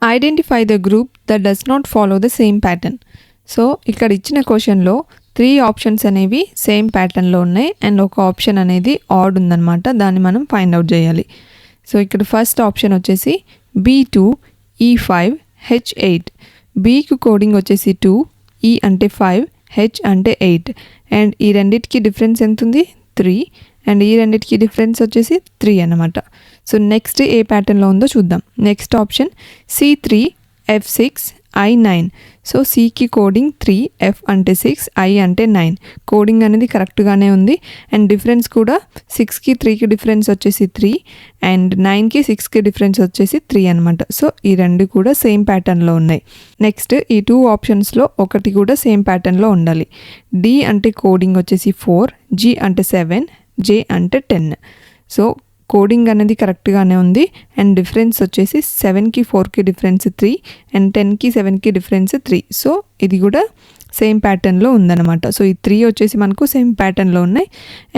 Identify the group that does not follow the same pattern. So ఇక్కడ ఇచ్చిన క్వశ్చన్లో 3 options అనేవి సేమ్ ప్యాటర్న్లో ఉన్నాయి అండ్ ఒక ఆప్షన్ అనేది ఆడ్ ఉందన్నమాట. దాన్ని మనం ఫైండ్ అవుట్ చేయాలి. సో ఇక్కడ ఫస్ట్ ఆప్షన్ వచ్చేసి B2 E5 H8. బీకు కోడింగ్ వచ్చేసి 2, E అంటే 5, H అంటే 8 అండ్ ఈ రెండింటికి డిఫరెన్స్ ఎంత ఉంది 3 అండ్ ఈ రెండింటికి డిఫరెన్స్ వచ్చేసి 3 అన్నమాట. సో నెక్స్ట్ ఏ ప్యాటర్న్లో ఉందో చూద్దాం. Next option C3 F6 I9. So సికి కోడింగ్ 3, ఎఫ్ అంటే 6, ఐ అంటే 9. కోడింగ్ అనేది కరెక్ట్గానే ఉంది అండ్ డిఫరెన్స్ కూడా 6కి 3కి డిఫరెన్స్ వచ్చేసి 3 అండ్ 9కి 6కి డిఫరెన్స్ వచ్చేసి 3 అనమాట. సో ఈ రెండు కూడా సేమ్ ప్యాటర్న్లో ఉన్నాయి. నెక్స్ట్ ఈ 2 ఆప్షన్స్లో ఒకటి కూడా సేమ్ ప్యాటర్న్లో ఉండాలి. డి అంటే కోడింగ్ వచ్చేసి 4, జీ అంటే 7, జే అంటే 10. సో కోడింగ్ అనేది కరెక్ట్గానే ఉంది అండ్ డిఫరెన్స్ వచ్చేసి 7కి 4కి డిఫరెన్స్ 3 అండ్ 10కి 7కి డిఫరెన్స్ 3. సో ఇది కూడా సేమ్ ప్యాటర్న్లో ఉందన్నమాట. సో ఈ 3 వచ్చేసి మనకు సేమ్ ప్యాటర్న్లో ఉన్నాయి.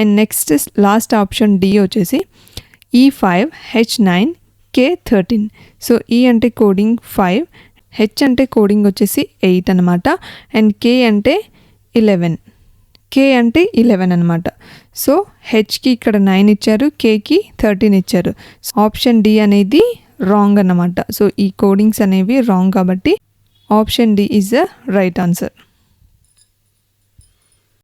And next last option D వచ్చేసి E5 H9 K13. సో ఈ అంటే కోడింగ్ 5, హెచ్ అంటే కోడింగ్ వచ్చేసి 8 అనమాట అండ్ కే అంటే 11, కే అంటే 11 అనమాట. సో హెచ్కి ఇక్కడ 9 ఇచ్చారు, కేకి 13 ఇచ్చారు. ఆప్షన్ డి అనేది రాంగ్ అన్నమాట. సో ఈ కోడింగ్స్ అనేవి రాంగ్ కాబట్టి option D is the right answer.